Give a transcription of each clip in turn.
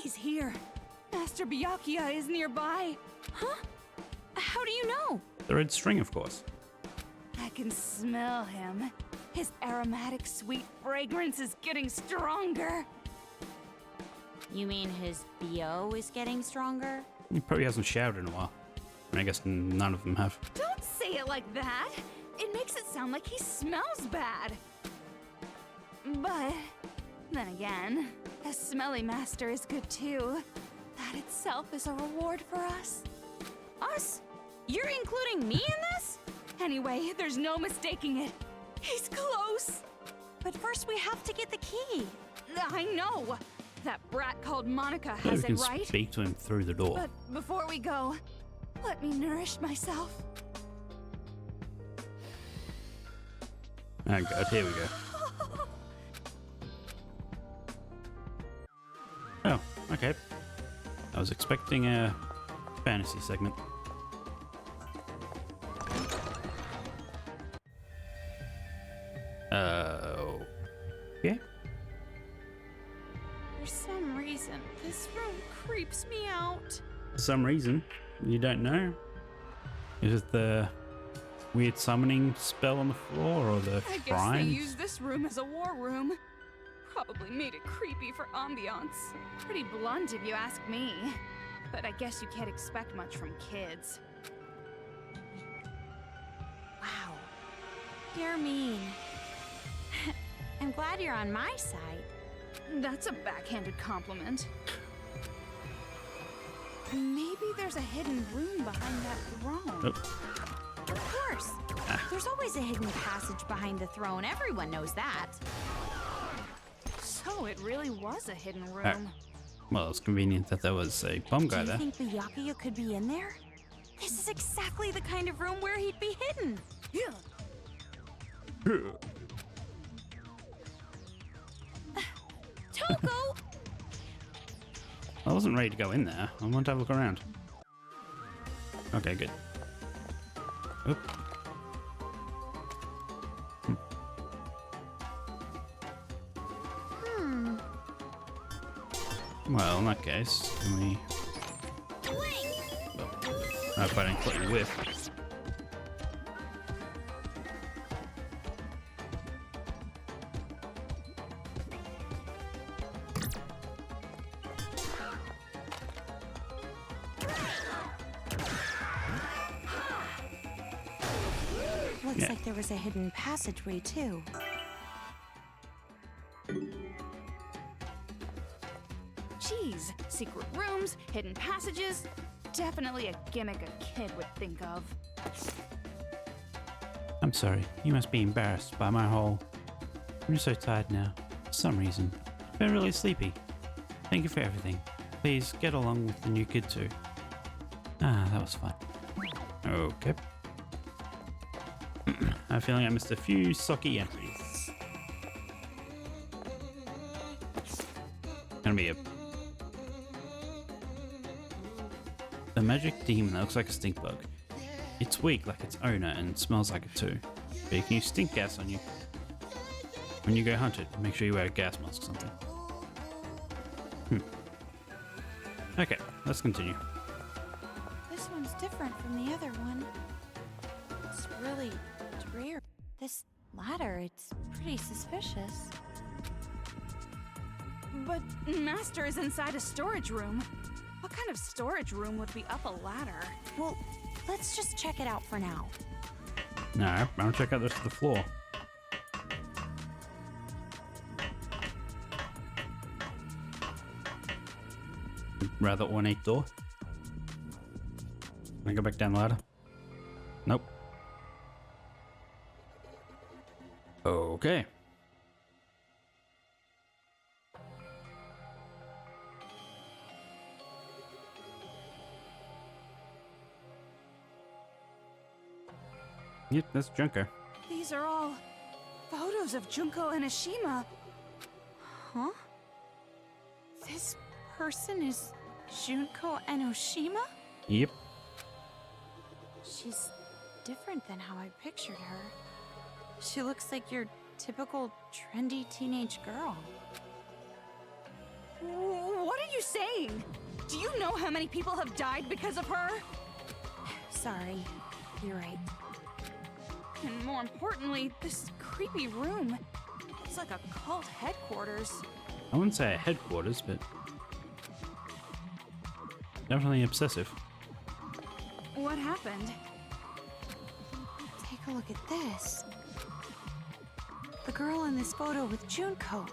He's here. Master Byakuya is nearby. Huh? How do you know? The red string, of course. I can smell him. His aromatic, sweet fragrance is getting stronger. You mean his BO is getting stronger? He probably hasn't showered in a while. I guess none of them have. Don't say it like that. It makes it sound like he smells bad. But then again, a smelly master is good too. That itself is a reward for us. Us? You're including me in this? Anyway, there's no mistaking it. He's close. But first we have to get the key. I know. That brat called Monica Maybe has we it can right. speak to him through the door. But before we go, let me nourish myself. Oh god, here we go. Oh, okay. I was expecting a fantasy segment. Okay. For some reason, this room creeps me out. For some reason, you don't know. Is it the weird summoning spell on the floor or the I guess they shrine? used this room as a war room. Probably made it creepy for ambiance. Pretty blunt if you ask me. But I guess you can't expect much from kids. Wow. You're mean. I'm glad you're on my side. That's a backhanded compliment. Maybe there's a hidden room behind that throne. Oh, Of course. There's always a hidden passage behind the throne. Everyone knows that. So it really was a hidden room. well, it's convenient that there was a bomb guy Do there. you think Byakuya could be in there? This is exactly the kind of room where he'd be hidden. Yeah. Toko! I wasn't ready to go in there. I want to have a look around. Okay, good. Oop. Well, in that case, can we... Well, I hope I didn't quite whiff. Looks Yeah. like there was a hidden passageway, too. Geez, secret rooms, hidden passages. Definitely a gimmick a kid would think of. I'm sorry. You must be embarrassed by my whole... I'm so tired now. For some reason. I've been really sleepy. Thank you for everything. Please get along with the new kid too. Ah, that was fun. Okay. I have a feeling I missed a few socky entries. Gonna be a magic demon that looks like a stink bug. It's weak like its owner and smells like it too. But it can use stink gas on you. When you go hunt it, make sure you wear a gas mask or something. Okay, let's continue. This one's different from the other one. It's really dreary. This ladder, it's pretty suspicious. But Master is inside a storage room. What kind of storage room would be up a ladder? Well, let's just check it out for now. No, I want to check out the rest of the floor. Rather ornate door. Can I go back down the ladder? Nope. Okay. Yep, that's Junko. These are all photos of Junko and Ashima. Huh? This person is Junko Enoshima? Yep. She's different than how I pictured her. She looks like your typical trendy teenage girl. What are you saying? Do you know how many people have died because of her? Sorry. You're right. And more importantly, this creepy room. It's like a cult headquarters. I wouldn't say a headquarters, but definitely obsessive. What happened? Take a look at this. The girl in this photo with Junko.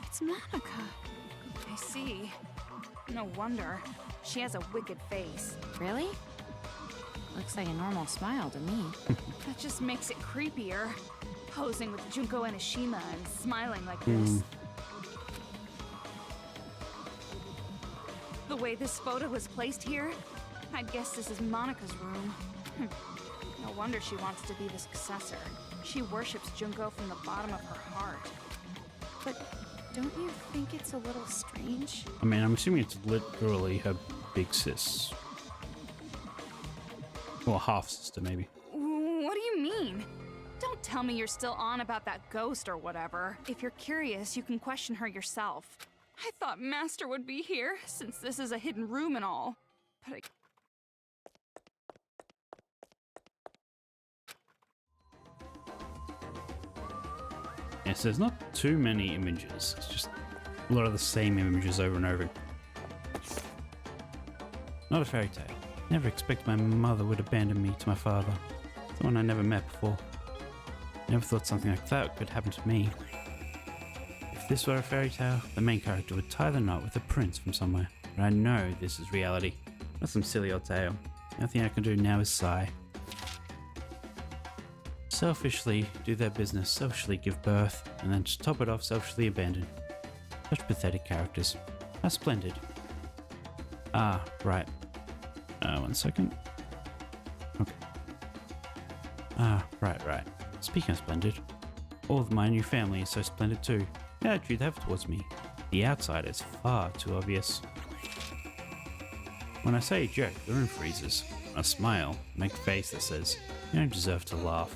It's Monica. I see. No wonder. She has a wicked face. Really? Looks like a normal smile to me. That just makes it creepier. Posing with Junko and Ashima and smiling like this. The way this photo was placed here, I'd guess this is Monica's room. No wonder she wants to be the successor. She worships Junko from the bottom of her heart. But don't you think it's a little strange? I mean, I'm assuming it's literally her big sis. Or half sister, maybe. What do you mean? Don't tell me you're still on about that ghost or whatever. If you're curious, you can question her yourself. I thought Master would be here, since this is a hidden room and all. But Yes, there's not too many images. It's just a lot of the same images over and over. Not a fairy tale. Never expected my mother would abandon me to my father, someone I never met before. Never thought something like that could happen to me. If this were a fairy tale, the main character would tie the knot with a prince from somewhere. But I know this is reality, not some silly old tale. Nothing I can do now is sigh. Selfishly do their business, selfishly give birth, and then to top it off, selfishly abandon. Such pathetic characters. How splendid. Ah, right. 1 second. Okay. Ah, right. Speaking of splendid, all of my new family is so splendid too. The attitude they have towards me. The outside is far too obvious. When I say a joke, the room freezes. I smile, make a face that says, you don't deserve to laugh.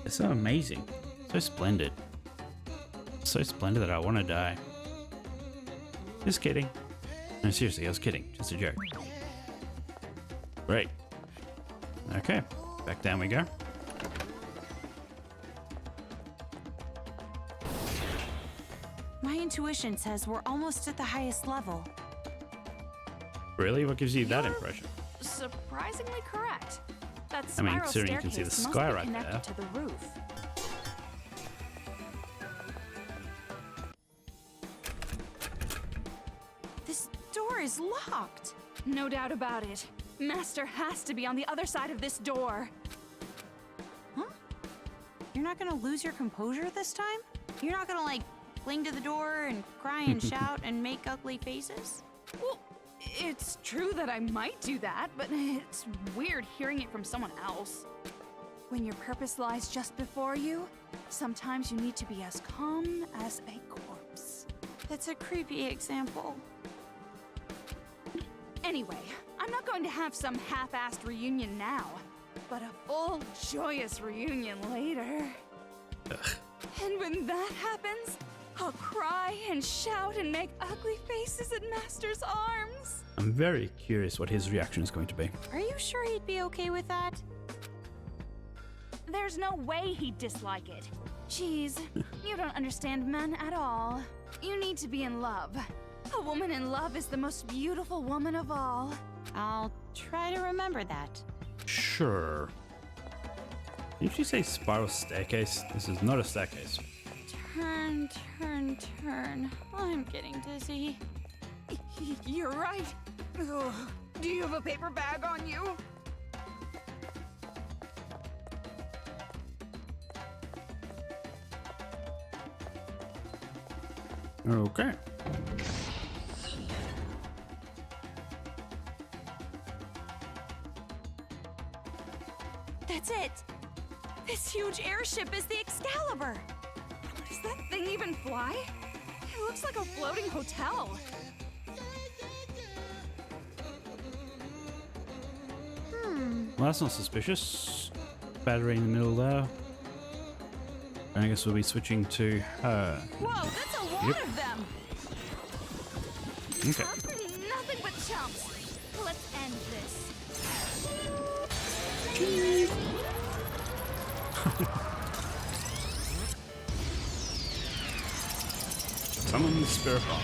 They're so amazing, so splendid. So splendid that I want to die. Just kidding. No, seriously, I was kidding. Just a joke. Great. Okay, back down we go. My intuition says we're almost at the highest level. Really? What gives you that You're impression? surprisingly correct. That I mean, spiral considering you can see the staircase must sky be right connected there. to the roof. This door is locked. No doubt about it. Master has to be on the other side of this door. Huh? You're not gonna lose your composure this time? You're not gonna, like, cling to the door and cry and shout and make ugly faces? Well, it's true that I might do that, but it's weird hearing it from someone else. When your purpose lies just before you, sometimes you need to be as calm as a corpse. That's a creepy example. Anyway, I'm not going to have some half-assed reunion now, but a full, joyous reunion later. Ugh. And when that happens, I'll cry and shout and make ugly faces at Master's arms. I'm very curious what his reaction is going to be. Are you sure he'd be okay with that? There's no way he'd dislike it. Jeez, you don't understand men at all. You need to be in love. A woman in love is the most beautiful woman of all. I'll try to remember that. Sure. Did you say spiral staircase? This is not a staircase. Turn, turn, turn. I'm getting dizzy. You're right. Ugh. Do you have a paper bag on you? Okay. That's it! This huge airship is the Excalibur! Does that thing even fly? It looks like a floating hotel. Well, that's not suspicious. Battery in the middle there. And I guess we'll be switching to her. Whoa, that's a lot Yep. of them! Okay. Nothing but chumps. Let's end this. Summon the spirit bomb.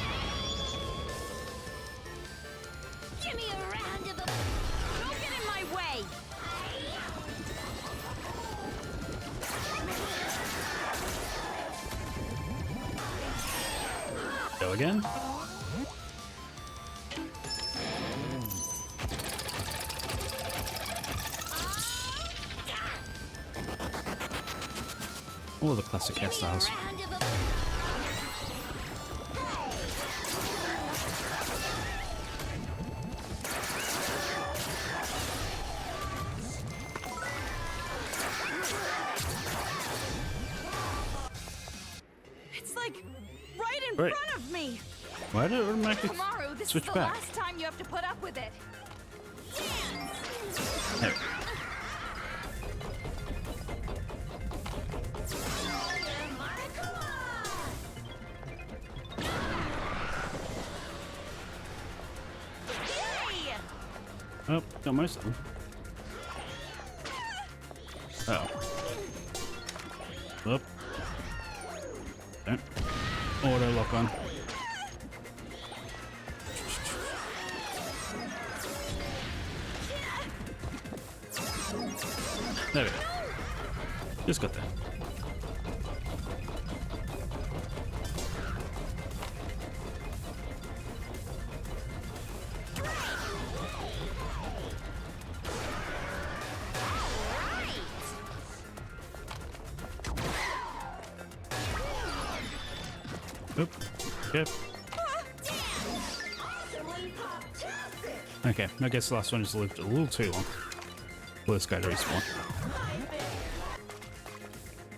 Give me a round of the... Don't get in my way! Go again. All the classic hairstyles. round of the... It's like right in Right. front of me! Why did it make it Tomorrow, this switch is the back? last time you have to put up with it. No. Hey! Oh, got most of them. Oh. Whoop. Don't. Auto lock on. There we go. Just got that. Oop. Okay. Okay, I guess the last one just lived a little too long. For this guy to respawn.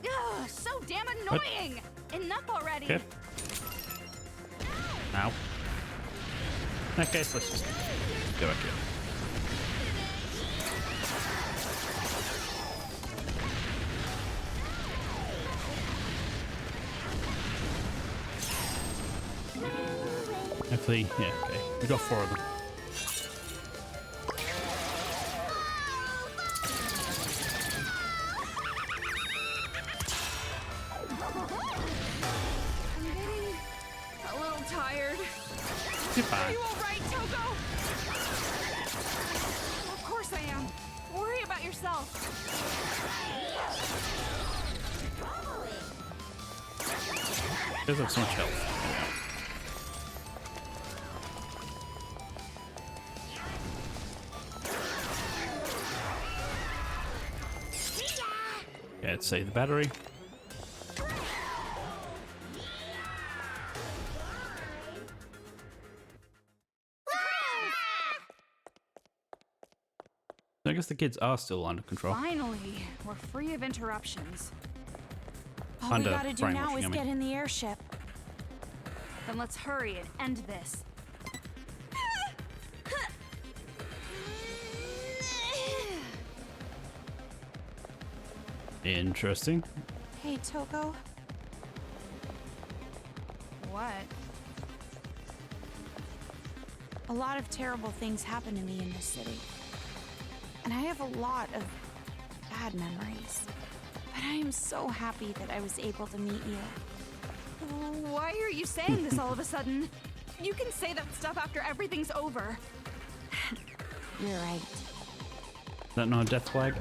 Ugh, so damn annoying! Enough already! Okay. Ow. In that case, let's just go back here. Hopefully, yeah, okay. We got 4 of them. I'm getting a little tired. You're fine. You alright, Togo? Of course I am. Worry about yourself. Does have so much health. Yeah, let's save the battery. I guess the kids are still under control. Finally, we're free of interruptions. All we Under gotta do now brainwashing, is I mean. get in the airship. Then let's hurry and end this. Interesting. Hey, Togo. What? A lot of terrible things happen to me in this city. And I have a lot of bad memories. But I am so happy that I was able to meet you. Why are you saying this all of a sudden? You can say that stuff after everything's over. You're right. Is that not a death flag?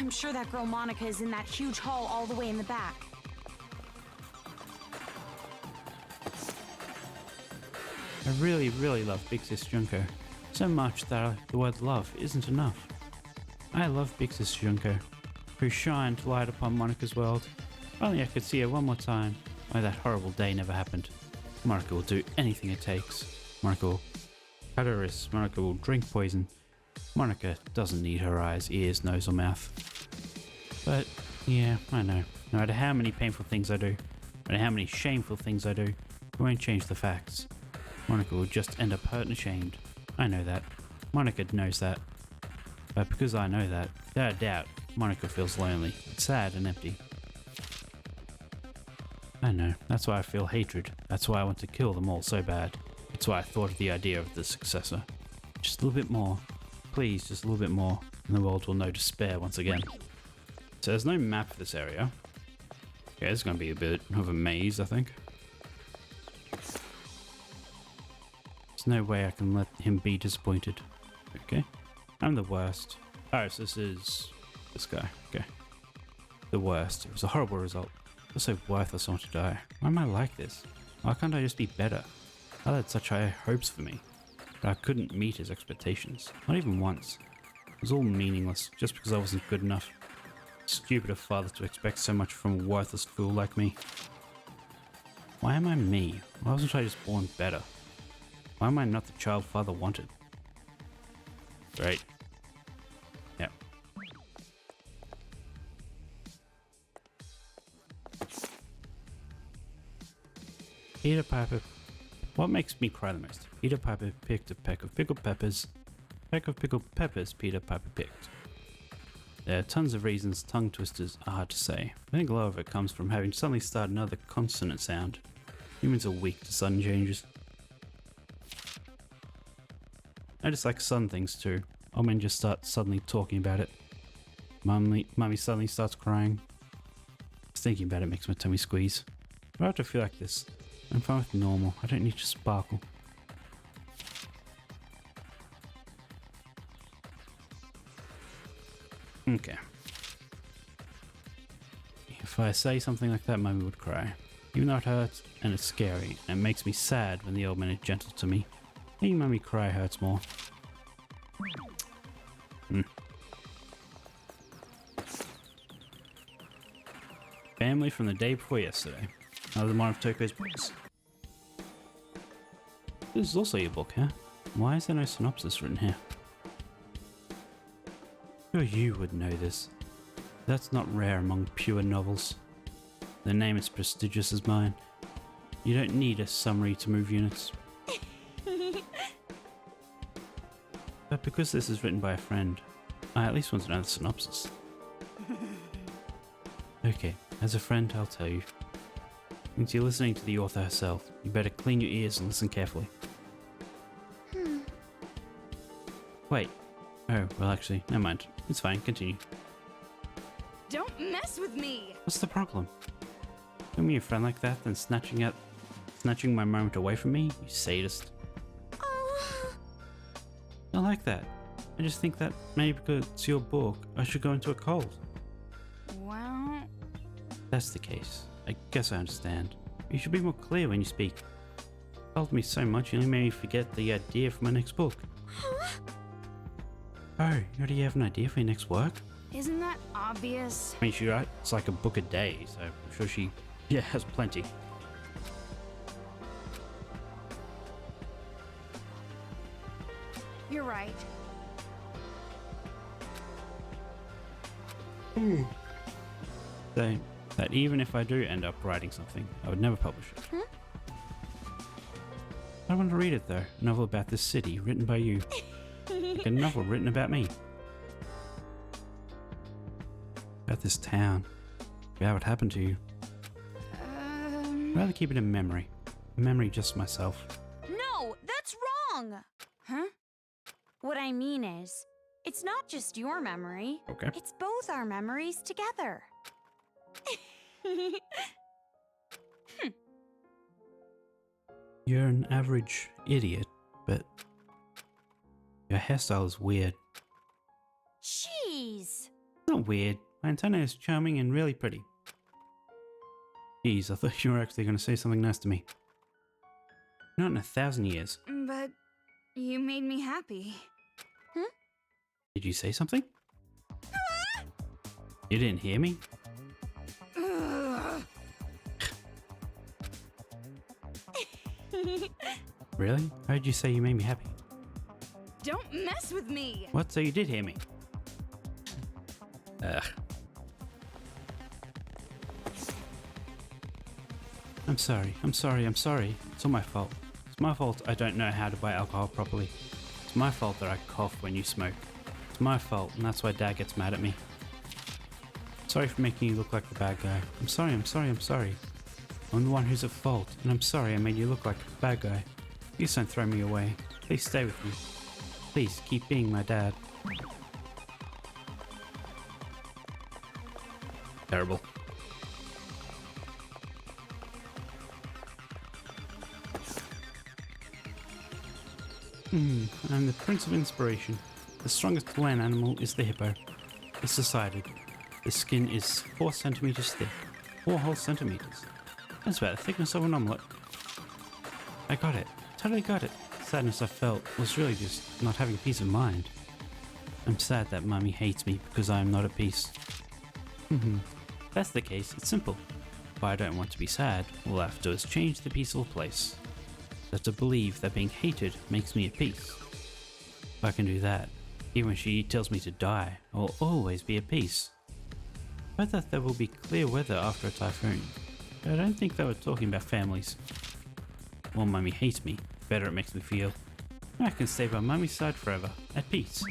I'm sure that girl Monica is in that huge hall all the way in the back. I really, really love Big Sis Junko. So much that the word love isn't enough. I love Big Sis Junko, who shined light upon Monica's world. If only I could see her one more time, why that horrible day never happened. Monica will do anything it takes. Monica will cut her wrists. Monica will drink poison. Monica doesn't need her eyes, ears, nose, or mouth. But, yeah, I know. No matter how many painful things I do, no matter how many shameful things I do, it won't change the facts. Monica will just end up hurt and ashamed. I know that. Monica knows that. But because I know that, without a doubt, Monica feels lonely, sad and empty. I know, that's why I feel hatred. That's why I want to kill them all so bad. That's why I thought of the idea of the successor. Just a little bit more. Please, just a little bit more, and the world will know despair once again. So there's no map for this area. Okay, it's going to be a bit of a maze, I think. There's no way I can let him be disappointed. Okay. I'm the worst. Oh, so this is this guy. Okay. The worst. It was a horrible result. It was so worthless I want to die. Why am I like this? Why can't I just be better? I had such high hopes for me, but I couldn't meet his expectations. Not even once. It was all meaningless, just because I wasn't good enough. Stupid of father to expect so much from a worthless fool like me. Why am I me? Why wasn't I just born better? Why am I not the child father wanted? Great. Yep. Peter Piper. What makes me cry the most? Peter Piper picked a peck of pickled peppers. Peck of pickled peppers Peter Piper picked. There are tons of reasons tongue twisters are hard to say. I think a lot of it comes from having suddenly start another consonant sound. Humans are weak to sudden changes. I just like sudden things too. Old men just start suddenly talking about it. Mummy suddenly starts crying. Just thinking about it makes my tummy squeeze. I have to feel like this. I'm fine with normal. I don't need to sparkle. Okay. If I say something like that, Mummy would cry. Even though it hurts and it's scary, and it makes me sad when the old man is gentle to me. Making Mummy cry hurts more. Family from the day before yesterday. Another one of Toko's books. This is also your book, huh? Why is there no synopsis written here? Sure you would know this. That's not rare among pure novels. The name is prestigious as mine. You don't need a summary to move units. But because this is written by a friend, I at least want to know the synopsis. Okay, as a friend, I'll tell you. Since you're listening to the author herself, you better clean your ears and listen carefully. Wait. Oh, well actually, never mind. It's fine, continue. Don't mess with me! What's the problem? Doing me a friend like that, then snatching my moment away from me, you sadist. Oh. I like that. I just think that maybe because it's your book, I should go into a cold. Well... If that's the case. I guess I understand. You should be more clear when you speak. You told me so much, you only made me forget the idea for my next book. Oh, you already have an idea for your next work? Isn't that obvious? I mean, she writes like a book a day, so I'm sure she, has plenty. You're right. So, that even if I do end up writing something, I would never publish it. I want to read it though. A novel about this city, written by you. Like a novel written about me. About this town. About what happened to you. I'd rather keep it in memory. A memory just myself. No, that's wrong! Huh? What I mean is, it's not just your memory. Okay. It's both our memories together. You're an average idiot, but your hairstyle is weird. Jeez! Not weird. My antenna is charming and really pretty. Jeez, I thought you were actually going to say something nice to me. Not in 1,000 years. But you made me happy. Did you say something? You didn't hear me? Ugh. Really? How did you say you made me happy? Don't mess with me! What? So you did hear me? Ugh. I'm sorry. It's all my fault. It's my fault I don't know how to buy alcohol properly. It's my fault that I cough when you smoke. It's my fault, and that's why Dad gets mad at me. Sorry for making you look like the bad guy. I'm sorry. I'm the one who's at fault, and I'm sorry I made you look like a bad guy. Please don't throw me away. Please stay with me. Please keep being my dad. Terrible. I'm the Prince of Inspiration. The strongest land animal is the hippo. It's decided. The skin is 4 centimeters thick. 4 whole centimeters. That's about the thickness of an omelette. I got it. Totally got it. The sadness I felt was really just not having peace of mind. I'm sad that Mummy hates me because I am not at peace. If that's the case, it's simple. If I don't want to be sad, all I have to do is change the peaceful place. I have to believe that being hated makes me at peace. If I can do that, even when she tells me to die, I will always be at peace. I thought there will be clear weather after a typhoon, but I don't think they were talking about families. The more Mummy hates me, the better it makes me feel. I can stay by Mummy's side forever, at peace.